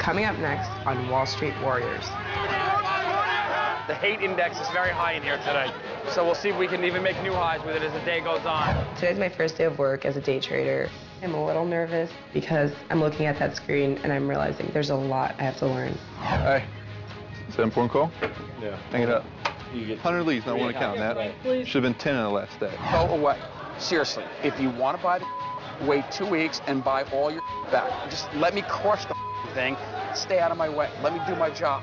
Coming up next on Wall Street Warriors. The hate index is very high in here today, so we'll see if we can even make new highs with it as the day goes on. Today's my first day of work as a day trader. I'm a little nervous because I'm looking at that screen and I'm realizing there's a lot I have to learn. Hey, is that an important call? Yeah. Hang it up. You get 100 leads, not one account, Nat. Should have been 10 in the last day. Go away. Seriously. If you want to buy the wait 2 weeks and buy all your back. Just let me crush the thing. Stay out of my way. Let me do my job.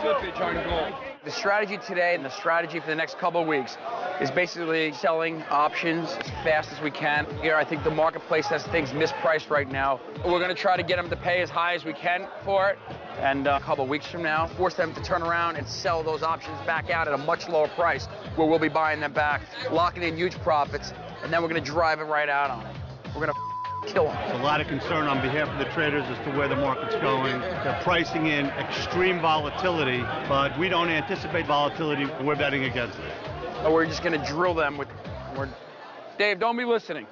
Slippage on gold. The strategy today and the strategy for the next couple of weeks is basically selling options as fast as we can. Here, I think the marketplace has things mispriced right now. We're going to try to get them to pay as high as we can for it, and a couple of weeks from now, force them to turn around and sell those options back out at a much lower price, where we'll be buying them back, locking in huge profits, and then we're going to drive it right out on it. We're going to kill them. There's a lot of concern on behalf of the traders as to where the market's going. They're pricing in extreme volatility, but we don't anticipate volatility. We're betting against it. So we're just going to drill them with... Dave, don't be listening.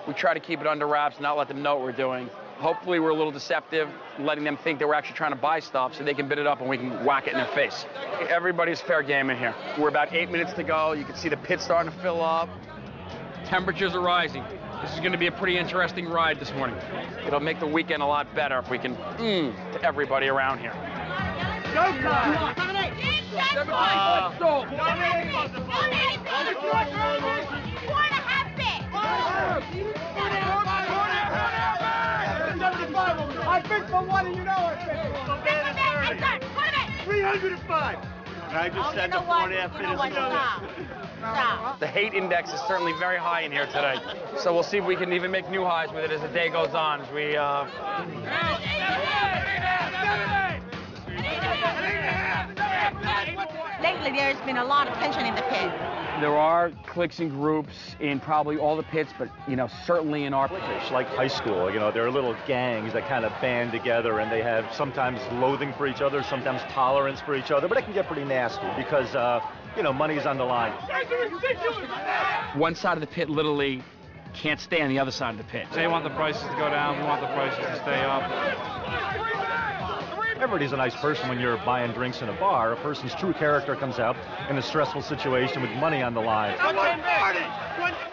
We try to keep it under wraps, not let them know what we're doing. Hopefully we're a little deceptive, letting them think that we're actually trying to buy stuff so they can bid it up and we can whack it in their face. Everybody's fair game in here. We're about 8 minutes to go. You can see the pit starting to fill up. Temperatures are rising. This is going to be a pretty interesting ride this morning. It'll make the weekend a lot better if we can to everybody around here. Go, guys! I picked for one and you know I picked. 305. I just said the 4.5 minutes ago. The hate index is certainly very high in here today, so we'll see if we can even make new highs with it as the day goes on. As we, Lately, there's been a lot of tension in the pit. There are cliques and groups in probably all the pits, but, you know, certainly in our... It's like high school, you know, there are little gangs that kind of band together, and they have sometimes loathing for each other, sometimes tolerance for each other, but it can get pretty nasty because, you know, money's on the line. One side of the pit literally can't stay on the other side of the pit. They want the prices to go down, we want the prices to stay up. Everybody's a nice person when you're buying drinks in a bar. A person's true character comes out in a stressful situation with money on the line.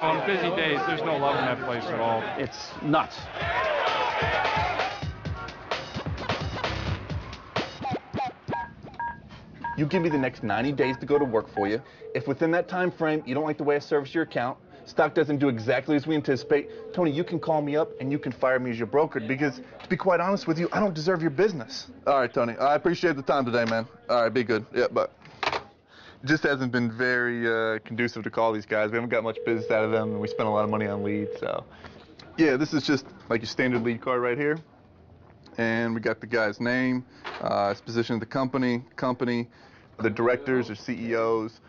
On busy days, there's no love in that place at all. It's nuts. You give me the next 90 days to go to work for you. If within that time frame you don't like the way I service your account, stock doesn't do exactly as we anticipate, Tony, you can call me up and you can fire me as your broker because, to be quite honest with you, I don't deserve your business. All right, Tony, I appreciate the time today, man. All right, be good. Yeah, but it just hasn't been very conducive to call these guys. We haven't got much business out of them, and we spent a lot of money on leads, so. Yeah, this is just like your standard lead card right here. And we got the guy's name, his position at the company, the directors or CEOs,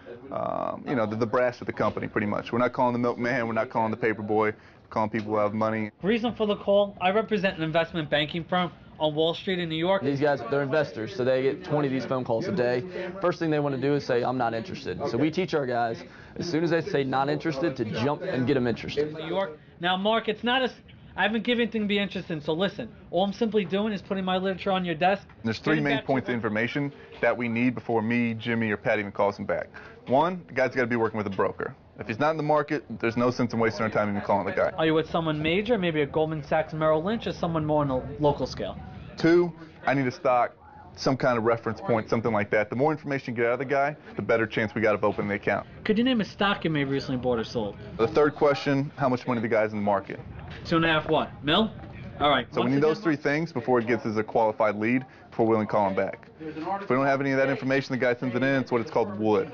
you know, the brass of the company, pretty much. We're not calling the milkman, we're not calling the paper boy, we're calling people who have money. Reason for the call, I represent an investment banking firm on Wall Street in New York. These guys, they're investors, so they get 20 of these phone calls a day. First thing they want to do is say, I'm not interested. So we teach our guys, as soon as they say not interested, to jump and get them interested. New York. Now, Mark, it's not as... I haven't given anything to be interested in, so listen. All I'm simply doing is putting my literature on your desk. There's three main points of information that we need before me, Jimmy, or Pat even calls him back. One, the guy's got to be working with a broker. If he's not in the market, there's no sense in wasting our time even calling the guy. Are you with someone major, maybe a Goldman Sachs, Merrill Lynch, or someone more on a local scale? 2, I need a stock, some kind of reference point, something like that. The more information you get out of the guy, the better chance we got of opening the account. Could you name a stock you may have recently bought or sold? The third question, how much money the guy's in the market. 2.5 what? Mil? All right. So we need those 3 things before it gets as a qualified lead, before we can call him back. If we don't have any of that information, the guy sends it in, it's what it's called wood.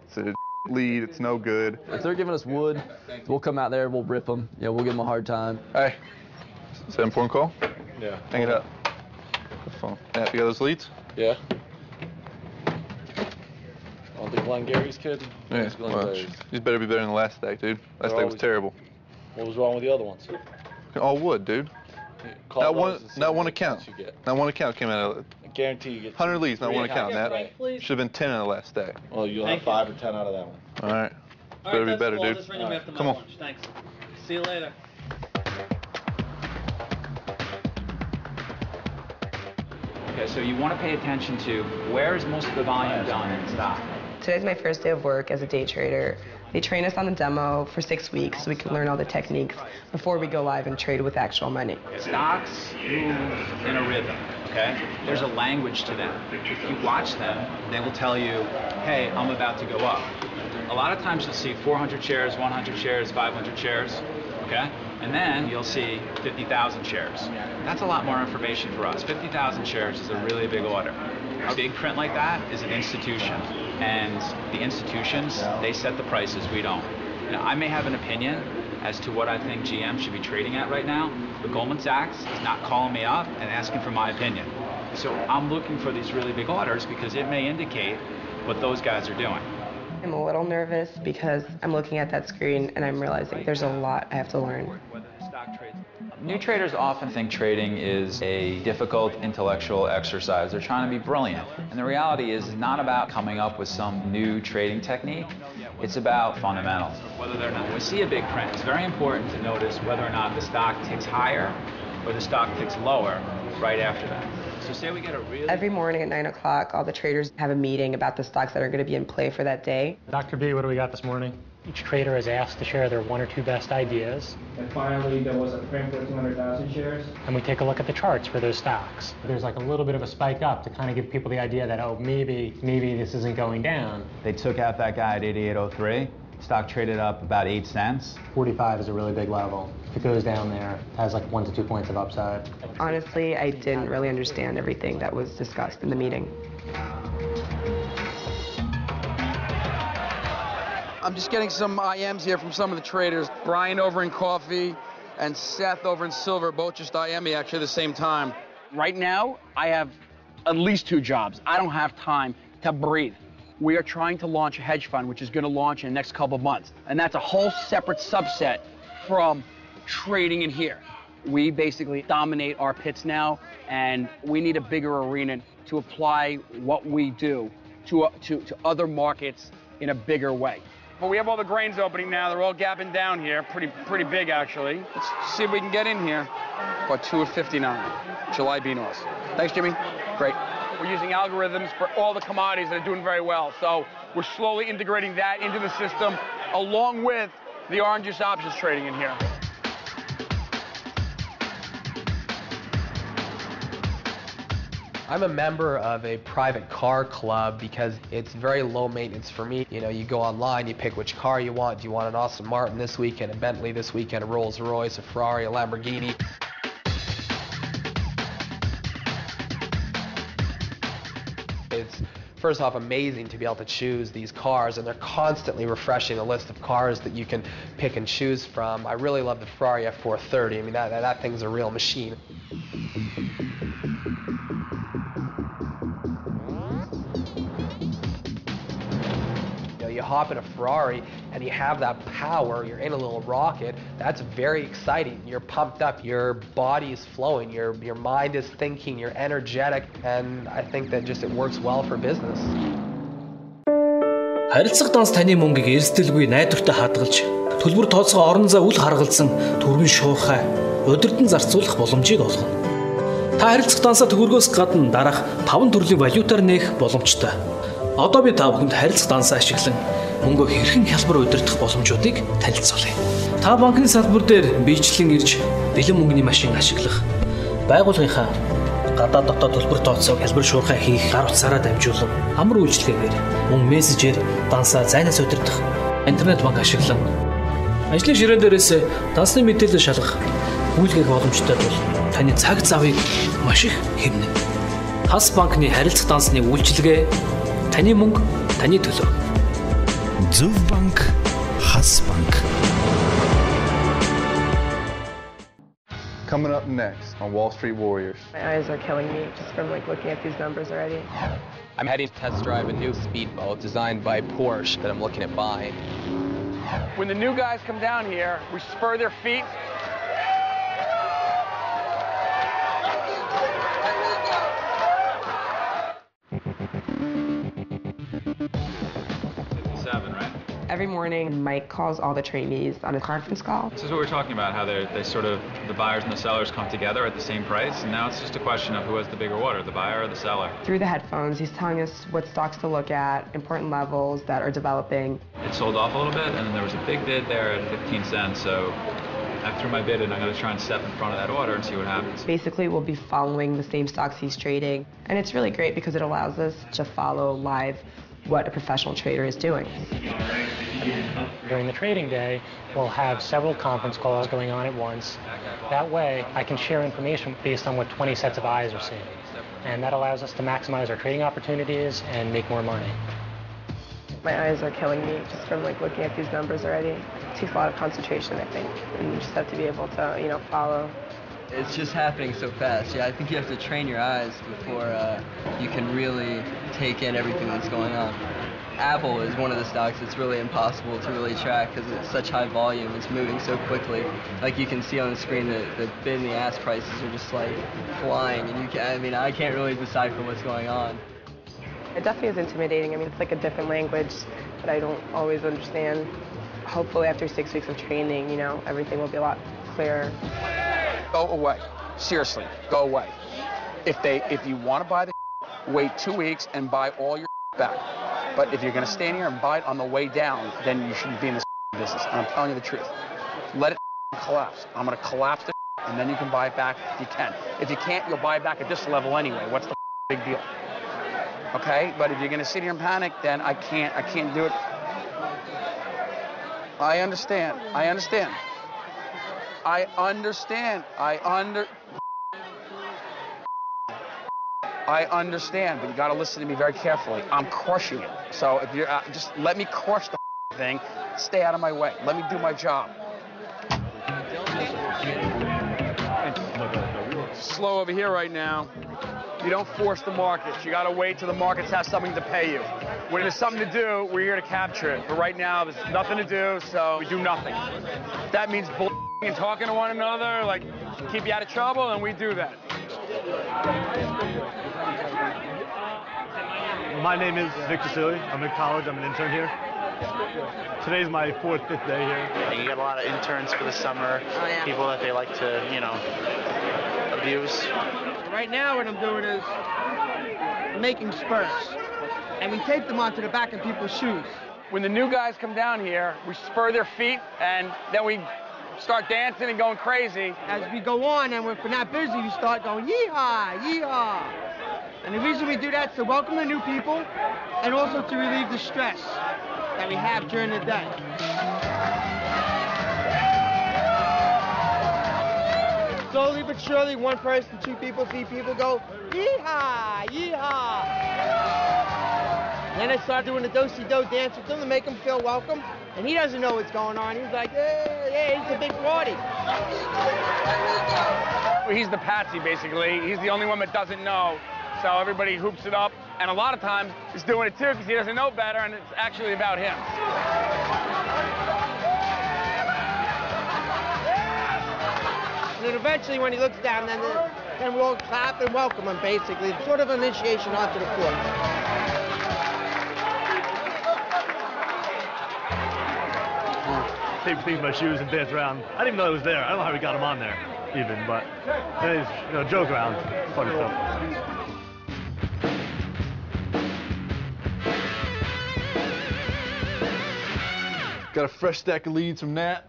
It's a lead, it's no good. If they're giving us wood, we'll come out there, we'll rip them. Yeah, we'll give them a hard time. Hey, is that an important call? Yeah. Hang it up. The phone. Yeah, you got those leads? Yeah. On the Glenn Gary's kid? Yeah, well, he's better be better than the last stack, dude. Last stack was terrible. What was wrong with the other ones? All wood, dude. Not one account. Not one account came out of it. I guarantee you get 100 leads, not one account. That should have been 10 in the last stack. Well, you'll have 5 or 10 out of that one. All right. Better be better, dude. Come on. Thanks. See you later. Okay, so you want to pay attention to where is most of the volume done in stock. Today's my first day of work as a day trader. They train us on the demo for 6 weeks so we can learn all the techniques before we go live and trade with actual money. Stocks move in a rhythm, okay? There's a language to them. If you watch them, they will tell you, hey, I'm about to go up. A lot of times you'll see 400 shares, 100 shares, 500 shares, okay? And then you'll see 50,000 shares. That's a lot more information for us. 50,000 shares is a really big order. A big print like that is an institution, and the institutions, they set the prices, we don't. Now, I may have an opinion as to what I think GM should be trading at right now, but Goldman Sachs is not calling me up and asking for my opinion. So I'm looking for these really big orders because it may indicate what those guys are doing. I'm a little nervous because I'm looking at that screen and I'm realizing there's a lot I have to learn. New traders often think trading is a difficult intellectual exercise. They're trying to be brilliant. And the reality is it's not about coming up with some new trading technique. It's about fundamentals. Whether they're not, when we see a big print, it's very important to notice whether or not the stock ticks higher or the stock ticks lower right after that. So say we get a really... Every morning at 9 o'clock, all the traders have a meeting about the stocks that are going to be in play for that day. Dr. B, what do we got this morning? Each trader is asked to share their 1 or 2 best ideas. And finally, there was a print for 200,000 shares. And we take a look at the charts for those stocks. There's like a little bit of a spike up to kind of give people the idea that, oh, maybe this isn't going down. They took out that guy at 88.03. Stock traded up about 8 cents. 45 is a really big level. If it goes down there, it has like 1 to 2 points of upside. Honestly, I didn't really understand everything that was discussed in the meeting. I'm just getting some IMs here from some of the traders. Brian over in coffee and Seth over in silver, both just IM me actually at the same time. Right now, I have at least 2 jobs. I don't have time to breathe. We are trying to launch a hedge fund, which is going to launch in the next couple of months. And that's a whole separate subset from trading in here. We basically dominate our pits now, and we need a bigger arena to apply what we do to other markets in a bigger way. Well, we have all the grains opening now. They're all gapping down here. Pretty big, actually. Let's see if we can get in here. About 2 of 59. July BNOS. Thanks, Jimmy. Great. We're using algorithms for all the commodities that are doing very well. So we're slowly integrating that into the system, along with the orange juice options trading in here. I'm a member of a private car club because it's very low maintenance for me. You know, you go online, you pick which car you want. Do you want an Aston Martin this weekend, a Bentley this weekend, a Rolls Royce, a Ferrari, a Lamborghini? It's first off amazing to be able to choose these cars, and they're constantly refreshing a list of cars that you can pick and choose from. I really love the Ferrari F430. I mean, that thing's a real machine. You hop in a Ferrari and you have that power, you're in a little rocket, that's very exciting. You're pumped up, your body is flowing, your mind is thinking, you're energetic, and I think that just it works well for business. Харилцах данс таны мөнгийг эрсдэлгүй найдвартай хадгалж, төлбөр тооцоо орон зай үл харгалзан түргэн шуухай удирдан зарцуулах боломжийг олгоно. Та харилцах дансаа төгрөгөөс гадна дараах 5 төрлийн валютаар нээх боломжтой. Одоо би та бүхэнд харилцах дансаа ашиглан мөнгөө хэрхэн хялбар удирдах боломжуудыг танилцуулъя. Та банкны салбар дээр биечлэн ирж бэлэн мөнгөний машин ашиглах, байгууллагынхаа гадаад дотоод төлбөр тооцоог хэлбэр шуурхай хийх гар утсаараа дамжуулан амар үйлчлэгээр мөн мессежээр дансаа зайнаас удирдах интернет банк ашиглан ажлын ширээн дээрээс дансны мэдээлэл шалгах үйлгээх боломжтой бол таны цаг завыг маш их хэмнэ. Хас банкны харилцах дансны үйлчилгээ таны мөнгө таны төлөө. Зөв банк, Хас банк. Coming up next on Wall Street Warriors. My eyes are killing me just from looking at these numbers already. I'm heading to test drive a new speedboat designed by Porsche that I'm looking at buying. When the new guys come down here, we spur their feet. Every morning, Mike calls all the trainees on a conference call. This is what we're talking about, how they sort of, the buyers and the sellers come together at the same price, and now it's just a question of who has the bigger order, the buyer or the seller. Through the headphones, he's telling us what stocks to look at, important levels that are developing. It sold off a little bit, and then there was a big bid there at 15 cents, so I threw my bid in. I'm going to try and step in front of that order and see what happens. Basically, we'll be following the same stocks he's trading, and it's really great because it allows us to follow live what a professional trader is doing. During the trading day, we'll have several conference calls going on at once. That way, I can share information based on what 20 sets of eyes are seeing. And that allows us to maximize our trading opportunities and make more money. My eyes are killing me just from looking at these numbers already. It takes a lot of concentration, I think, and you just have to be able to, follow. It's just happening so fast. Yeah, I think you have to train your eyes before you can really take in everything that's going on. Apple is one of the stocks that's really impossible to really track because it's such high volume. It's moving so quickly. Like you can see on the screen, the bid and the ask prices are just flying, and I can't really decipher what's going on. It definitely is intimidating. It's like a different language that I don't always understand. Hopefully after 6 weeks of training, everything will be a lot clearer. Go away. Seriously, go away. If you want to buy the wait 2 weeks and buy all your back. But if you're going to stand here and buy it on the way down, then you shouldn't be in this business. And I'm telling you the truth. Let it collapse. I'm going to collapse the and then you can buy it back if you can. If you can't, you'll buy it back at this level anyway. What's the big deal? Okay? But if you're going to sit here and panic, then I can't do it. I understand. I understand. I understand, but you got to listen to me very carefully. I'm crushing it. So if you're just let me crush the thing. Stay out of my way. Let me do my job. Slow over here right now. You don't force the markets. You got to wait till the markets have something to pay you. When there's something to do, we're here to capture it. But right now, there's nothing to do, so we do nothing. That means and talking to one another, keep you out of trouble, and we do that. My name is Victor Silly. I'm in college. I'm an intern here. Today's my 4th, 5th day here. And you get a lot of interns for the summer, people that they like to, abuse. Right now what I'm doing is making spurs. And we tape them onto the back of people's shoes. When the new guys come down here, we spur their feet, and then we start dancing and going crazy. As we go on, and if we're not busy, we start going yee-haw, yee-haw. And the reason we do that is to welcome the new people and also to relieve the stress that we have during the day. Slowly but surely, 1 person, 2 people, 3 people go yee-haw, yee-haw. And then I start doing the do-si-do dance with him to make him feel welcome. And he doesn't know what's going on. He's like, hey, it's a big party. He's the patsy, basically. He's the only one that doesn't know. So everybody hoops it up. And a lot of times, he's doing it too because he doesn't know better, and it's actually about him. And then eventually, when he looks down, then we'll clap and welcome him, basically. Sort of initiation onto the court. Tape things in my shoes and dance around. I didn't even know it was there. I don't know how we got him on there, even, but it's, joke around. Funny stuff. Got a fresh stack of leads from Nat.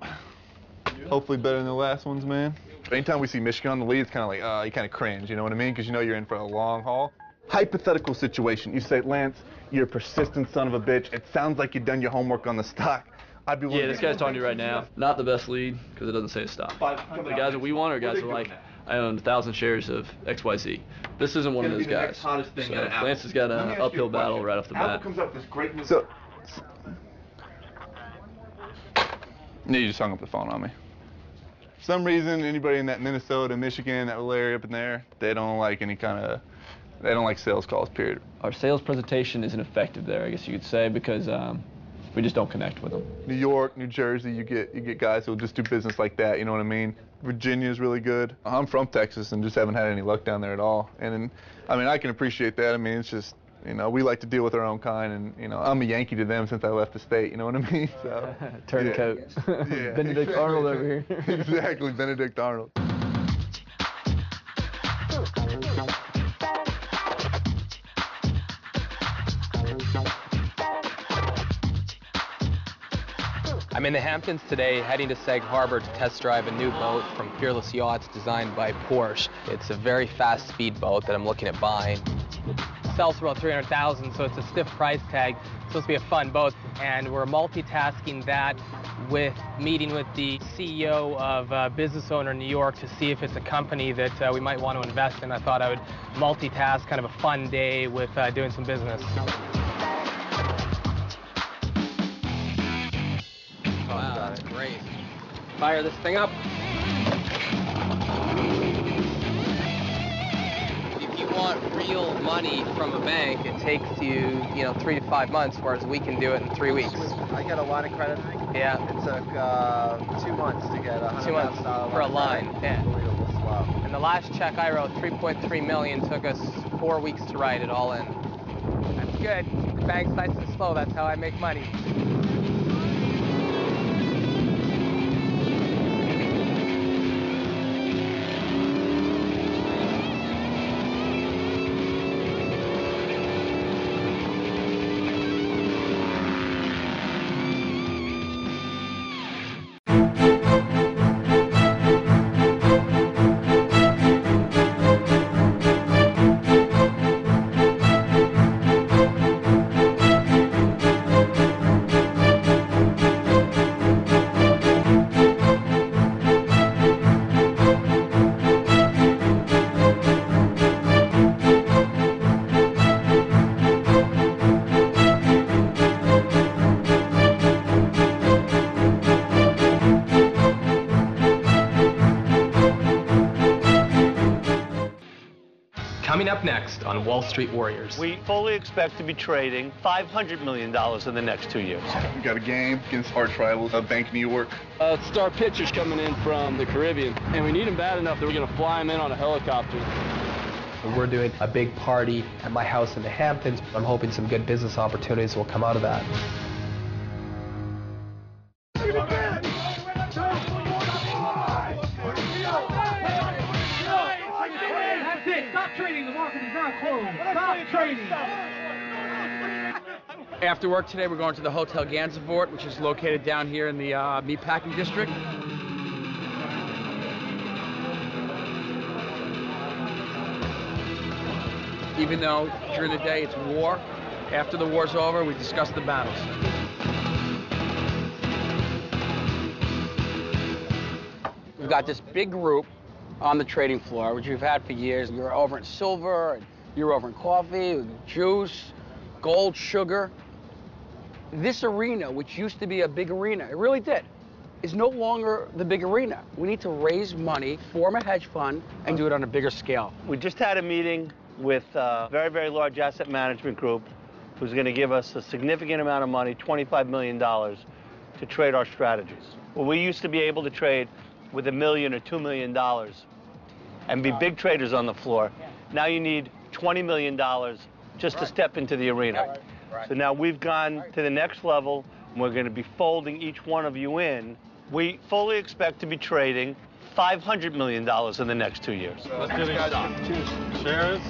Hopefully better than the last ones, man. Anytime we see Michigan on the lead, it's kind of like, you kind of cringe, you know what I mean? Because you know you're in for a long haul. Hypothetical situation. You say, Lance, you're a persistent son of a bitch. It sounds like you've done your homework on the stock. I'd be willing Yeah, this guy's talking to you right now. Not the best lead, because it doesn't say stop. The guys that we want are guys that are like, I own 1,000 shares of XYZ. This isn't one of those guys. So Lance has got an uphill battle right off the bat. So, yeah, you just hung up the phone on me. For some reason, anybody in that Minnesota, Michigan, that little area up in there, they don't like any kind of, they don't like sales calls, period. Our sales presentation isn't effective there, I guess you could say, because we just don't connect with them. New York, New Jersey, you get guys who'll just do business like that, you know what I mean? Virginia's really good. I'm from Texas and just haven't had any luck down there at all. And I mean, I can appreciate that. I mean, it's just, you know, we like to deal with our own kind, and, you know, I'm a Yankee to them since I left the state, you know what I mean? So, Turncoat. Yeah. Benedict Arnold over here. Exactly, Benedict Arnold. I'm in the Hamptons today, heading to Sag Harbor to test drive a new boat from Fearless Yachts designed by Porsche. It's a very fast speed boat that I'm looking at buying. It sells for about $300,000, so it's a stiff price tag. It's supposed to be a fun boat, and we're multitasking that with meeting with the CEO of a business owner in New York to see if it's a company that we might want to invest in. I thought I would multitask, kind of a fun day with doing some business. Wow, that's great. Fire this thing up. If you want real money from a bank, it takes you, 3 to 5 months, whereas we can do it in 3 weeks. I got a line of credit. Yeah. It took 2 months to get a 2 months for a line. Yeah. Unbelievable slow. And the last check I wrote, $3.3 million, took us 4 weeks to write it all in. That's good. The bank's nice and slow. That's how I make money. Coming up next on Wall Street Warriors. We fully expect to be trading $500 million in the next 2 years. We got a game against arch rivals, Bank New York. Star pitchers coming in from the Caribbean, and we need them bad enough that we're going to fly them in on a helicopter. We're doing a big party at my house in the Hamptons. I'm hoping some good business opportunities will come out of that. Trading, the market is now closed. Stop trading. After work today, we're going to the Hotel Gansevoort, which is located down here in the meatpacking district. Even though during the day it's war, after the war's over, we discuss the battles. We've got this big group on the trading floor, which we've had for years. You're over in silver, you're over in coffee, juice, gold, sugar. This arena, which used to be a big arena, it really did, is no longer the big arena. We need to raise money, form a hedge fund, and do it on a bigger scale. We just had a meeting with a very, very large asset management group who's going to give us a significant amount of money, $25 million, to trade our strategies. Well, we used to be able to trade with $1 million or $2 million and be big traders on the floor. Now you need $20 million just to step into the arena. So now we've gone to the next level, and we're going to be folding each one of you in. We fully expect to be trading $500 million in the next 2 years. Let's get it. Cheers.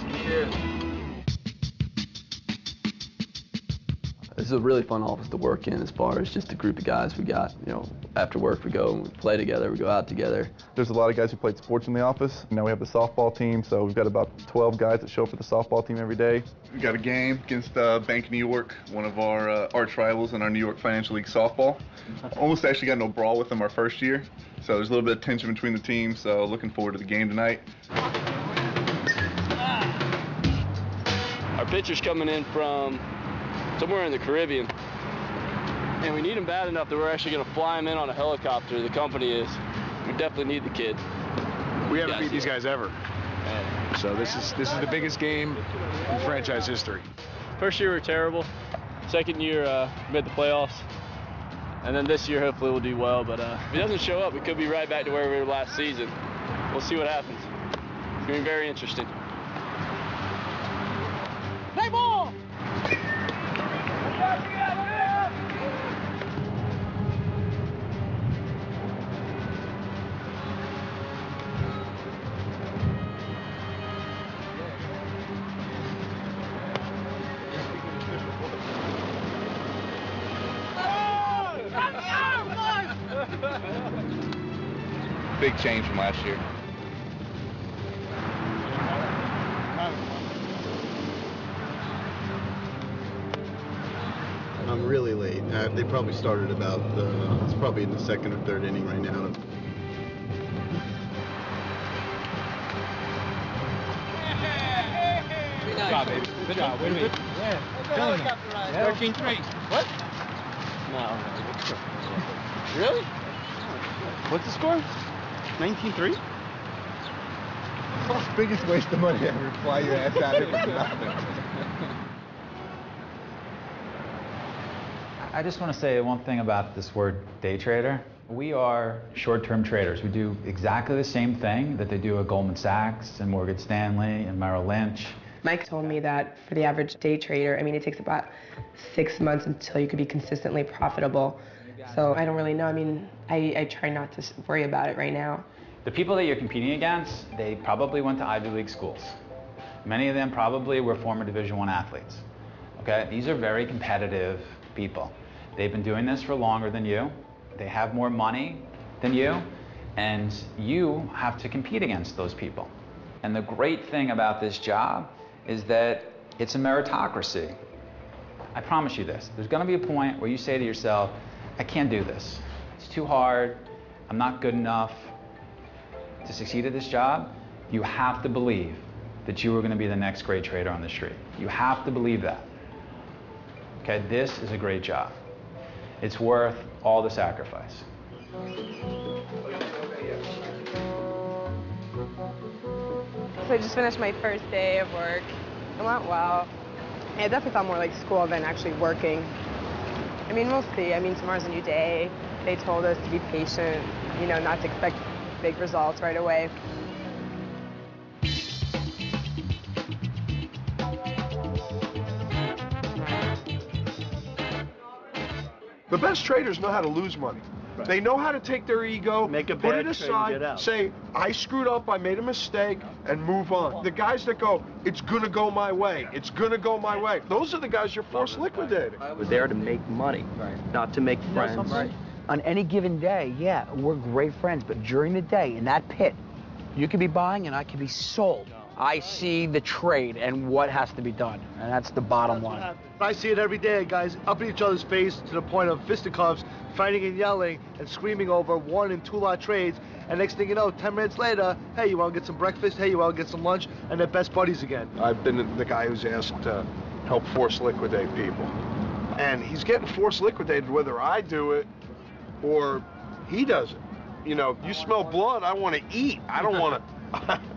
This is a really fun office to work in as far as just a group of guys we got. You know, after work we go and we play together, we go out together. There's a lot of guys who played sports in the office. Now we have the softball team, so we've got about 12 guys that show up for the softball team every day. We got a game against Bank of New York, one of our arch rivals in our New York Financial League softball. Almost actually got no brawl with them our first year, so there's a little bit of tension between the teams, so looking forward to the game tonight. Our pitcher's coming in from somewhere in the Caribbean, and we need him bad enough that we're actually going to fly him in on a helicopter. The company is. We definitely need the kid. We haven't beat these guys ever, so this is the biggest game in franchise history. First year we were terrible. Second year made the playoffs, and then this year hopefully we'll do well. But if he doesn't show up, we could be right back to where we were last season. We'll see what happens. It's going to be very interesting. Play ball! Big change from last year. I'm really late. They probably started about it's probably in the second or third inning right now. Good job, baby. Good job. Win me. Yeah. 13-3. What? No. Really? What's the score? 19-3? Biggest waste of money ever. Fly your ass out of here for nothing. I just want to say one thing about this word day trader. We are short-term traders. We do exactly the same thing that they do at Goldman Sachs and Morgan Stanley and Merrill Lynch. Mike told me that for the average day trader, I mean, it takes about 6 months until you could be consistently profitable. So I don't really know. I mean, I try not to worry about it right now. The people that you're competing against, they probably went to Ivy League schools. Many of them probably were former Division I athletes. Okay? These are very competitive people. They've been doing this for longer than you. They have more money than you, and you have to compete against those people. And the great thing about this job is that it's a meritocracy. I promise you this. There's going to be a point where you say to yourself, I can't do this. It's too hard. I'm not good enough to succeed at this job. You have to believe that you are going to be the next great trader on the street. You have to believe that. Okay, this is a great job. It's worth all the sacrifice. So I just finished my first day of work. It went well. It definitely felt more like school than actually working. I mean, we'll see. I mean, tomorrow's a new day. They told us to be patient, you know, not to expect big results right away. The best traders know how to lose money. Right. They know how to take their ego, put it aside, say, I screwed up, I made a mistake, and move on. The guys that go, it's gonna go my way, it's gonna go my way, those are the guys you're forced liquidating. We're there to make money, not to make friends. On any given day, yeah, we're great friends, but during the day, in that pit, you could be buying and I could be sold. I see the trade and what has to be done, and that's the bottom line. I see it every day, guys up in each other's face to the point of fisticuffs, fighting and yelling and screaming over 1 and 2 lot trades, and next thing you know, 10 minutes later, hey, you want to get some breakfast? Hey, you want to get some lunch? And they're best buddies again. I've been the guy who's asked to help force liquidate people. And he's getting force liquidated whether I do it or he does it. You know, you smell blood, I want to eat. I don't want to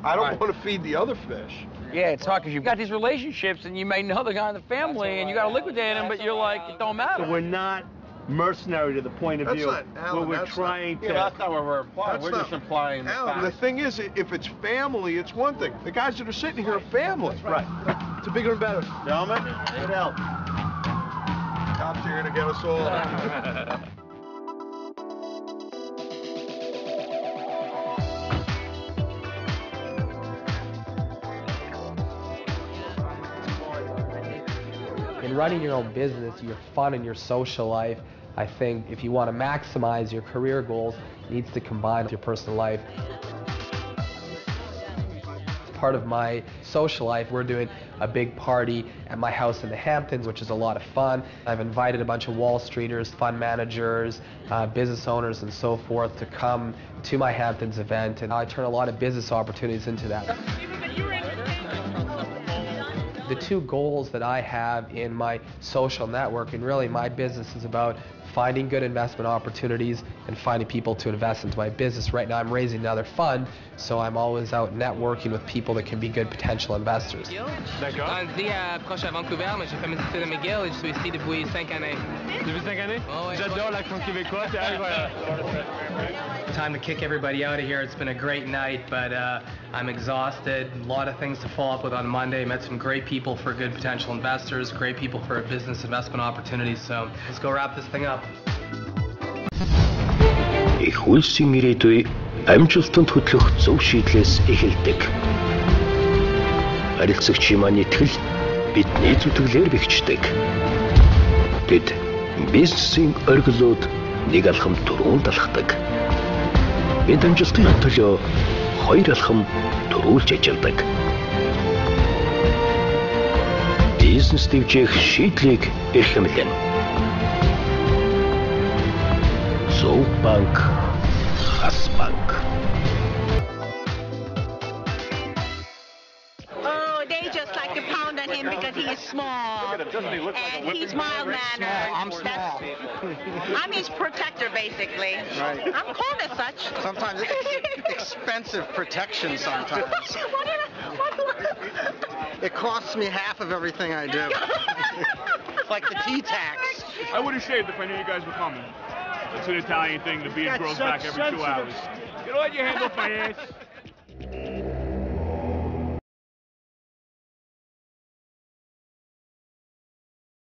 want to feed the other fish. Yeah, it's hard because you've got these relationships and you may know the guy in the family and you got to liquidate him, but you're like, it don't matter. So we're not mercenary to the point of view where we're trying to... Yeah, that's not what we're implying. We're just implying the fact. The thing is, if it's family, it's one thing. The guys that are sitting here are family. Right. To bigger and better. Gentlemen, good help. Cops are here to get us all. running your own business, your fun and your social life, I think if you want to maximize your career goals, it needs to combine with your personal life. Part of my social life, we're doing a big party at my house in the Hamptons, which is a lot of fun. I've invited a bunch of Wall Streeters, fund managers, business owners, and so forth to come to my Hamptons event, and I turn a lot of business opportunities into that. The two goals that I have in my social network, and really my business, is about finding good investment opportunities and finding people to invest into my business. Right now I'm raising another fund, so I'm always out networking with people that can be good potential investors. Un dit proche à Vancouver, mais j'ai fait mes études à McGill et je suis ici depuis 5 années. Depuis 5 années? Oh, ouais. J'adore l'accent québécois, c'est incroyable. Time to kick everybody out of here. It's been a great night, but I'm exhausted. A lot of things to follow up with on Monday. Met some great people for good potential investors, great people for business investment opportunities. So let's go wrap this thing up. Их хөлсийн ирээдүй амжилтанд хөтлөх зөв шийдлээс эхэлдэг. Харилцагчийн маань итгэл бидний зүтгэлээр бэхждэг. Тэд бизнесийн оргилууд нэг алхам түрүүнд алхдаг. Бид амжилтын төлөө хоёр алхам түрүүлж ажилладаг. Бизнес дэвжих шийдлийг эрхэмлэн. Bank, Bank. Oh, they just like to pound on him because he is small. And he's mild-mannered. I'm small. I'm his protector, basically. Right. I'm called as such. Sometimes it's expensive protection sometimes. It costs me half of everything I do. It's like the tea tax. I would have shaved if I knew you guys were coming. It's an Italian thing, the beard grows back every 2 hours. You know what, your hand off my ass.